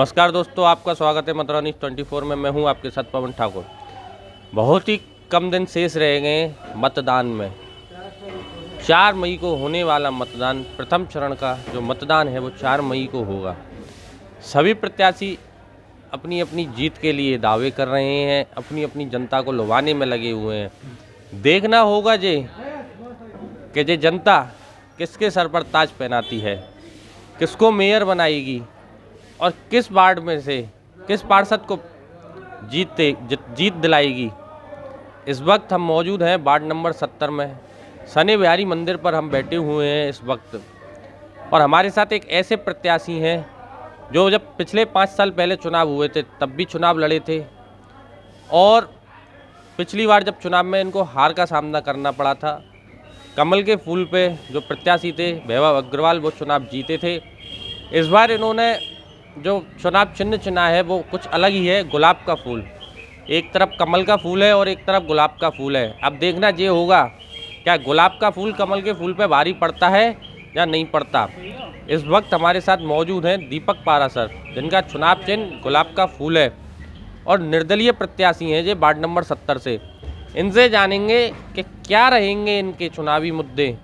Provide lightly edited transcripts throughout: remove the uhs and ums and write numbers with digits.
नमस्कार दोस्तों, आपका स्वागत है मथुरा न्यूज़ 24 में। मैं हूं आपके साथ पवन ठाकुर। बहुत ही कम दिन शेष रह गए मतदान में। 4 मई को होने वाला मतदान, प्रथम चरण का जो मतदान है वो 4 मई को होगा। सभी प्रत्याशी अपनी अपनी जीत के लिए दावे कर रहे हैं, अपनी अपनी जनता को लुभाने में लगे हुए हैं। देखना होगा कि जनता किसके सर पर ताज पहनाती है, किसको मेयर बनाएगी और किस वार्ड में से किस पार्षद को जीत दिलाएगी। इस वक्त हम मौजूद हैं वार्ड नंबर 70 में। शनि बिहारी मंदिर पर हम बैठे हुए हैं इस वक्त, और हमारे साथ एक ऐसे प्रत्याशी हैं जो जब पिछले 5 साल पहले चुनाव हुए थे तब भी चुनाव लड़े थे, और पिछली बार जब चुनाव में इनको हार का सामना करना पड़ा था। कमल के फूल पे जो प्रत्याशी थे वैभव अग्रवाल, वो चुनाव जीते थे। इस बार इन्होंने जो चुनाव चिन्ह चुना है वो कुछ अलग ही है, गुलाब का फूल। एक तरफ कमल का फूल है और एक तरफ गुलाब का फूल है। अब देखना ये होगा क्या गुलाब का फूल कमल के फूल पे भारी पड़ता है या नहीं पड़ता। इस वक्त हमारे साथ मौजूद हैं दीपक पारा सर, जिनका चुनाव चिन्ह गुलाब का फूल है और निर्दलीय प्रत्याशी हैं ये वार्ड नंबर 70 से। इनसे जानेंगे कि क्या रहेंगे इनके चुनावी मुद्दे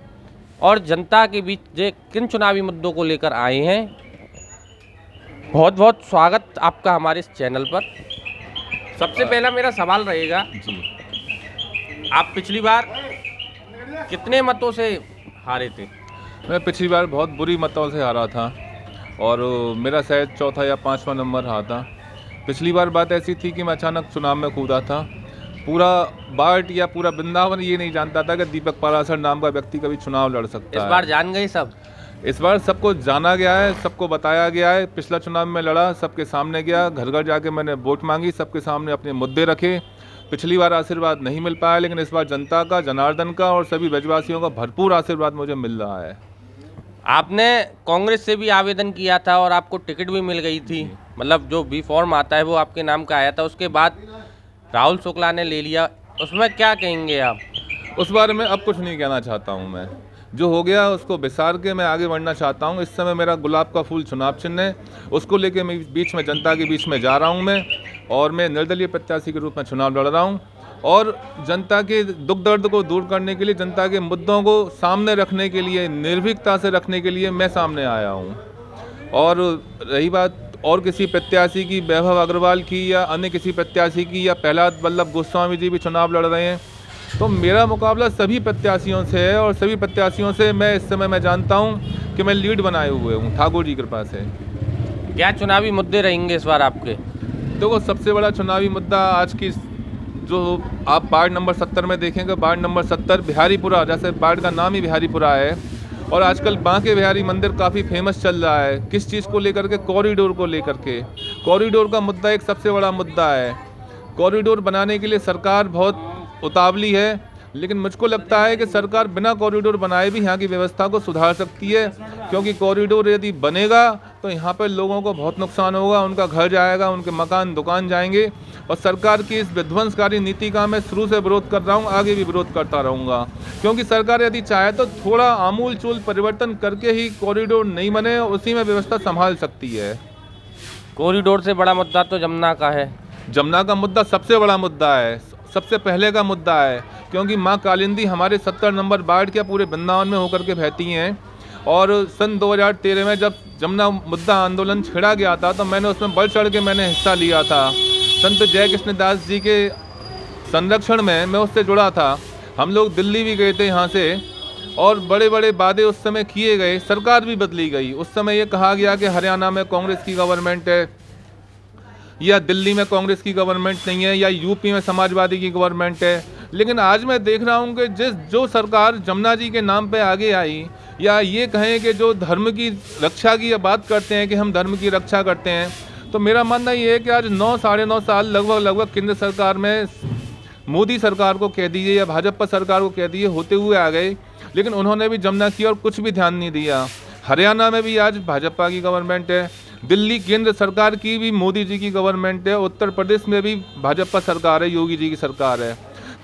और जनता के बीच ये किन चुनावी मुद्दों को लेकर आए हैं। बहुत बहुत स्वागत आपका हमारे इस चैनल पर। सबसे पहला मेरा सवाल रहेगा जी, आप पिछली बार कितने मतों से हारे थे? मैं पिछली बार बहुत बुरी मतों से हारा था और मेरा शायद चौथा या 5वां नंबर रहा था। पिछली बार बात ऐसी थी कि मैं अचानक चुनाव में कूदा था। पूरा बाट या पूरा वृंदावन ये नहीं जानता था कि दीपक पारासर नाम का व्यक्ति कभी चुनाव लड़ सकता है। इस बार जान गए सब? इस बार सबको जाना गया है, सबको बताया गया है। पिछला चुनाव में लड़ा, सबके सामने गया, घर घर जाके मैंने वोट मांगी, सबके सामने अपने मुद्दे रखे। पिछली बार आशीर्वाद नहीं मिल पाया, लेकिन इस बार जनता का, जनार्दन का और सभी ब्रजवासियों का भरपूर आशीर्वाद मुझे मिल रहा है। आपने कांग्रेस से भी आवेदन किया था और आपको टिकट भी मिल गई थी, मतलब जो बी फॉर्म आता है वो आपके नाम का आया था। उसके बाद राहुल शुक्ला ने ले लिया, उसमें क्या कहेंगे आप? उस बारे में अब कुछ नहीं कहना चाहता हूँ। मैं जो हो गया उसको विसार के मैं आगे बढ़ना चाहता हूँ। इस समय मेरा गुलाब का फूल चुनाव चिन्ह है, उसको लेके मैं बीच में जनता के बीच में जा रहा हूँ मैं, और मैं निर्दलीय प्रत्याशी के रूप में चुनाव लड़ रहा हूँ। और जनता के दुख दर्द को दूर करने के लिए, जनता के मुद्दों को सामने रखने के लिए, निर्भीकता से रखने के लिए मैं सामने आया हूँ। और रही बात और किसी प्रत्याशी की, वैभव अग्रवाल की या अन्य किसी प्रत्याशी की, या प्रहलाद वल्लभ गोस्वामी जी भी चुनाव लड़ रहे हैं, तो मेरा मुकाबला सभी प्रत्याशियों से है। और सभी प्रत्याशियों से मैं इस समय मैं जानता हूं कि मैं लीड बनाए हुए हूं ठाकुर जी की कृपा से। क्या चुनावी मुद्दे रहेंगे इस बार आपके? देखो, सबसे बड़ा चुनावी मुद्दा आज की जो आप वार्ड नंबर 70 में देखेंगे, वार्ड नंबर 70 बिहारीपुरा, जैसे वार्ड का नाम ही बिहारीपुरा है, और आजकल बांके बिहारी मंदिर काफ़ी फेमस चल रहा है। किस चीज़ को लेकर के? कॉरिडोर को लेकर के। कॉरिडोर का मुद्दा एक सबसे बड़ा मुद्दा है। कॉरिडोर बनाने के लिए सरकार बहुत उतावली है, लेकिन मुझको लगता है कि सरकार बिना कॉरिडोर बनाए भी यहाँ की व्यवस्था को सुधार सकती है, क्योंकि कॉरिडोर यदि बनेगा तो यहाँ पर लोगों को बहुत नुकसान होगा, उनका घर जाएगा, उनके मकान दुकान जाएंगे। और सरकार की इस विध्वंसकारी नीति का मैं शुरू से विरोध कर रहा हूँ, आगे भी विरोध करता रहूँगा, क्योंकि सरकार यदि चाहे तो थोड़ा आमूल चूल परिवर्तन करके ही कॉरिडोर नहीं बने, उसी में व्यवस्था संभाल सकती है। कॉरिडोर से बड़ा मुद्दा तो जमुना का है। जमुना का मुद्दा सबसे बड़ा मुद्दा है, सबसे पहले का मुद्दा है, क्योंकि माँ कालिंदी हमारे 70 नंबर वार्ड के पूरे वृंदावन में होकर के बहती हैं। और सन 2013 में जब जमुना मुद्दा आंदोलन छिड़ा गया था तो मैंने उसमें बढ़ चढ़ के मैंने हिस्सा लिया था। संत जय कृष्ण दास जी के संरक्षण में मैं उससे जुड़ा था। हम लोग दिल्ली भी गए थे यहाँ से, और बड़े बड़े वादे उस समय किए गए। सरकार भी बदली गई। उस समय ये कहा गया कि हरियाणा में कांग्रेस की गवर्नमेंट है, या दिल्ली में कांग्रेस की गवर्नमेंट नहीं है, या यूपी में समाजवादी की गवर्नमेंट है। लेकिन आज मैं देख रहा हूँ कि जो सरकार जमुना जी के नाम पे आगे आई, या ये कहें कि जो धर्म की रक्षा की बात करते हैं कि हम धर्म की रक्षा करते हैं, तो मेरा मानना ये है कि आज 9 साढ़े 9 साल लगभग केंद्र सरकार में मोदी सरकार को कह दीजिए या भाजपा सरकार को कह दीजिए होते हुए आ गए, लेकिन उन्होंने भी जमुना की और कुछ भी ध्यान नहीं दिया। हरियाणा में भी आज भाजपा की गवर्नमेंट है, दिल्ली केंद्र सरकार की भी मोदी जी की गवर्नमेंट है, उत्तर प्रदेश में भी भाजपा सरकार है, योगी जी की सरकार है।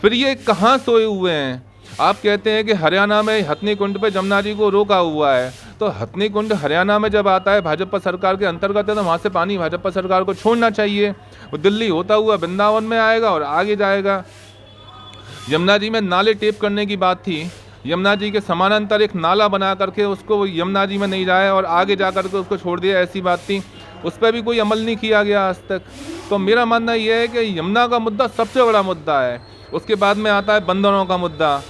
फिर ये कहाँ सोए हुए हैं? आप कहते हैं कि हरियाणा में हथनी कुंड पे जमुना जी को रोका हुआ है, तो हथनी कुंड हरियाणा में जब आता है भाजपा सरकार के अंतर्गत है, तो वहाँ से पानी भाजपा सरकार को छोड़ना चाहिए। वो दिल्ली होता हुआ वृंदावन में आएगा और आगे जाएगा। यमुना जी में नाले टेप करने की बात थी, यमुना जी के समानांतर एक नाला बना करके उसको यमुना जी में नहीं जाए और आगे जा करके उसको छोड़ दिया, ऐसी बात थी। उस पर भी कोई अमल नहीं किया गया आज तक। तो मेरा मानना यह है कि यमुना का मुद्दा सबसे बड़ा मुद्दा है। उसके बाद में आता है बंदरों का मुद्दा।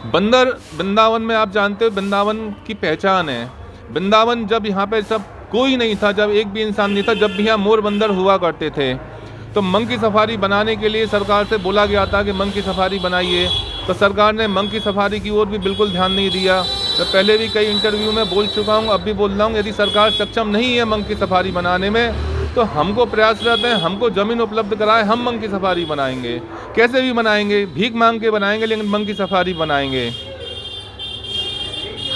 बंदर वृंदावन में आप जानते हो वृंदावन की पहचान है। वृंदावन जब यहाँ पे सब कोई नहीं था, जब एक भी इंसान नहीं था, जब भी यहाँ मोर बंदर हुआ करते थे, तो मंकी सफारी बनाने के लिए सरकार से बोला गया था कि मंकी सफारी बनाइए, तो सरकार ने मंकी सफारी की ओर भी बिल्कुल ध्यान नहीं दिया। मैं पहले भी कई इंटरव्यू में बोल चुका हूँ, अब भी बोल रहा हूँ, यदि सरकार सक्षम नहीं है मंकी सफारी बनाने में, तो हमको प्रयासरत है, हमको ज़मीन उपलब्ध कराए, हम मंकी सफारी बनाएंगे। कैसे भी बनाएंगे, भीख मांग के बनाएंगे, लेकिन मंकी सफारी बनाएंगे।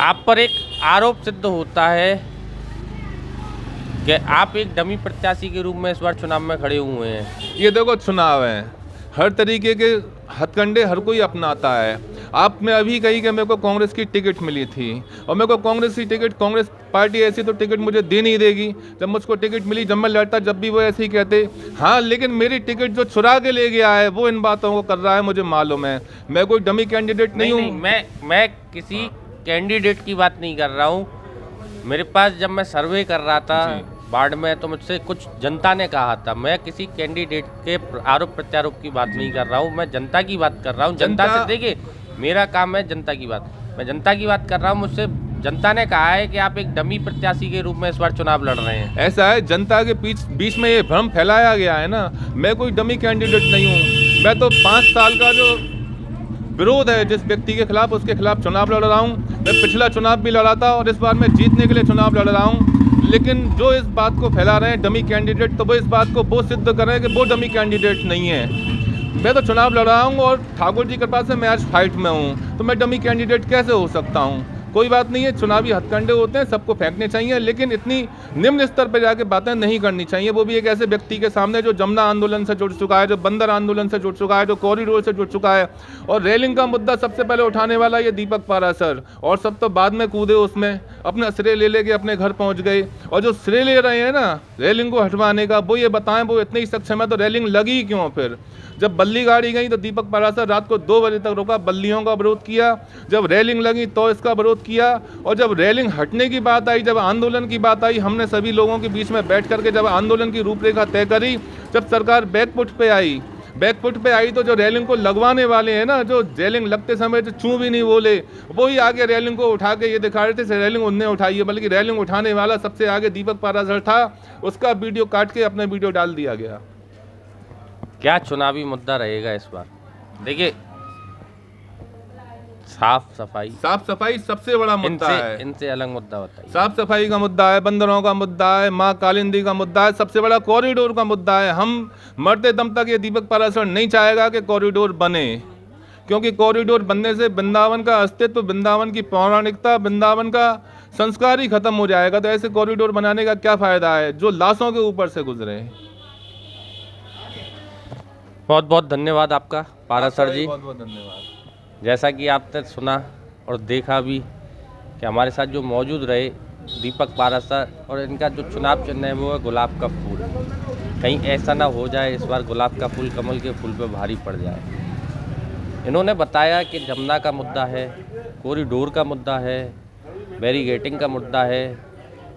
आप पर एक आरोप सिद्ध होता है कि आप एक डमी प्रत्याशी के रूप में इस बार चुनाव में खड़े हुए हैं। ये देखो, चुनाव है, हर तरीके के हथकंडे हर कोई अपनाता है। आपने अभी कही कि मेरे को कांग्रेस की टिकट मिली थी, और मेरे को कांग्रेस की टिकट, कांग्रेस पार्टी ऐसी तो टिकट मुझे दे नहीं देगी। जब मुझको टिकट मिली, जब मैं लड़ता, जब भी वो ऐसे ही कहते। हाँ, लेकिन मेरी टिकट जो चुरा के ले गया है वो इन बातों को कर रहा है, मुझे मालूम है। मैं कोई डमी कैंडिडेट नहीं हूँ। मैं किसी कैंडिडेट की बात नहीं कर रहा हूँ। मेरे पास जब मैं सर्वे कर रहा था वार्ड में, तो मुझसे कुछ जनता ने कहा था, मैं किसी कैंडिडेट के आरोप प्रत्यारोप की बात नहीं कर रहा हूँ, मैं जनता की बात कर रहा हूँ। जनता से, देखिए मेरा काम है जनता की बात, मैं जनता की बात कर रहा हूँ। मुझसे जनता ने कहा है कि आप एक डमी प्रत्याशी के रूप में इस बार चुनाव लड़ रहे हैं। ऐसा है, जनता के बीच में ये भ्रम फैलाया गया है ना। मैं कोई डमी कैंडिडेट नहीं हूँ। मैं तो 5 साल का जो विरोध है जिस व्यक्ति के खिलाफ, उसके खिलाफ चुनाव लड़ रहा हूँ। मैं पिछला चुनाव भी लड़ा था और इस बार मैं जीतने के लिए चुनाव लड़ रहा हूँ। लेकिन जो इस बात को फैला रहे हैं डमी कैंडिडेट, तो वो इस बात को वो सिद्ध कर रहे हैं कि वो डमी कैंडिडेट नहीं है। मैं तो चुनाव लड़ रहा हूँ और ठाकुर जी के पास से मैं आज फाइट में हूँ, तो मैं डमी कैंडिडेट कैसे हो सकता हूँ? कोई बात नहीं है, चुनावी हथकंडे होते हैं, सबको फेंकने चाहिए, लेकिन इतनी निम्न स्तर पर जाके बातें नहीं करनी चाहिए। वो भी एक ऐसे व्यक्ति के सामने जो जमुना आंदोलन से जुड़ चुका है, जो बंदर आंदोलन से जुड़ चुका है, जो कॉरिडोर से जुड़ चुका है। और रेलिंग का मुद्दा सबसे पहले उठाने वाला ये दीपक पाराशर, और सब तो बाद में कूदे उसमें, अपना श्रेय ले लेके अपने घर पहुंच गए। और जो श्रेय ले रहे हैं ना रेलिंग को हटवाने का, वो ये बताएं वो इतने ही सक्षम है, तो रेलिंग लगी क्यों? फिर जब बल्ली गाड़ी गई तो दीपक पाराशर रात को 2 बजे तक रुका, बल्लियों का विरोध किया। जब रेलिंग लगी तो इसका विरोध किया। और जब रेलिंग हटने की बात आई, जब आंदोलन की बात आई, हमने सभी लोगों के बीच में बैठ करके जब आंदोलन की रूपरेखा तय करी, जब सरकार बैकफुट पे आई, तो जो रेलिंग को लगवाने वाले हैं ना, जो रेलिंग लगते समय जो चूं भी नहीं बोले, वो ही आगे रेलिंग को उठा के ये दिखा रहे थे रेलिंग उनने उठाई है, बल्कि रेलिंग उठाने वाला सबसे आगे दीपक पाराशर था। उसका वीडियो काट के अपना वीडियो डाल दिया गया। क्या चुनावी मुद्दा रहेगा इस बार? देखिए, साफ सफाई सबसे बड़ा मुद्दा है। इनसे अलग मुद्दा बताइए। साफ सफाई का मुद्दा है, बंदरों का मुद्दा है, माँ कालिंदी का मुद्दा है, सबसे बड़ा कॉरिडोर का मुद्दा है। हम मरते दम तक ये दीपक पाराशर नहीं चाहेगा कि कॉरिडोर बने, क्योंकि कॉरिडोर बनने से वृंदावन का अस्तित्व, वृंदावन की पौराणिकता, वृंदावन का संस्कार ही खत्म हो जाएगा। तो ऐसे कॉरिडोर बनाने का क्या फायदा है जो लाशों के ऊपर से गुजरे। बहुत बहुत धन्यवाद आपका पाराशर जी। बहुत बहुत धन्यवाद। जैसा कि आपने सुना और देखा भी कि हमारे साथ जो मौजूद रहे दीपक पाराशर, और इनका जो चुनाव चिन्ह है वो है गुलाब का फूल। कहीं ऐसा ना हो जाए इस बार गुलाब का फूल कमल के फूल पे भारी पड़ जाए। इन्होंने बताया कि जमुना का मुद्दा है, कॉरिडोर का मुद्दा है, बैरिगेटिंग का मुद्दा है,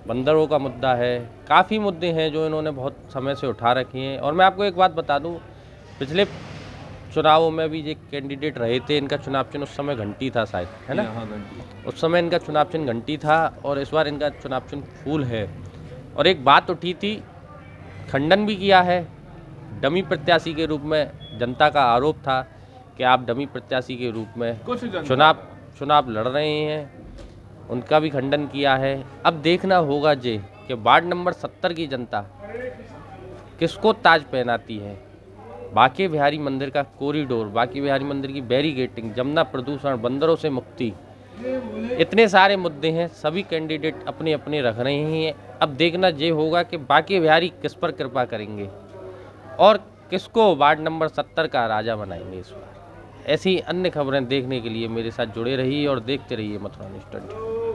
बंदरों का मुद्दा है, काफ़ी मुद्दे हैं जो इन्होंने बहुत समय से उठा रखे हैं। और मैं आपको एक बात बता दूं, पिछले चुनावों में भी ये कैंडिडेट रहे थे, इनका चुनाव चिन्ह उस समय घंटी था शायद, है ना? उस समय इनका चुनाव चिन्ह घंटी था और इस बार इनका चुनाव चिन्ह फूल है। और एक बात उठी थी, खंडन भी किया है, डमी प्रत्याशी के रूप में जनता का आरोप था कि आप डमी प्रत्याशी के रूप में चुनाव लड़ रहे हैं, उनका भी खंडन किया है। अब देखना होगा जे कि वार्ड नंबर 70 की जनता किसको ताज पहनाती है। बांके बिहारी मंदिर का कॉरिडोर, बांके बिहारी मंदिर की बैरिगेटिंग, जमुना प्रदूषण, बंदरों से मुक्ति, इतने सारे मुद्दे हैं, सभी कैंडिडेट अपने अपने रख रहे हैं। अब देखना ये होगा कि बांके बिहारी किस पर कृपा करेंगे और किसको वार्ड नंबर 70 का राजा बनाएंगे इस बार। ऐसी अन्य खबरें देखने के लिए मेरे साथ जुड़े रहिए और देखते रहिए मथुरा न्यूज़ 24।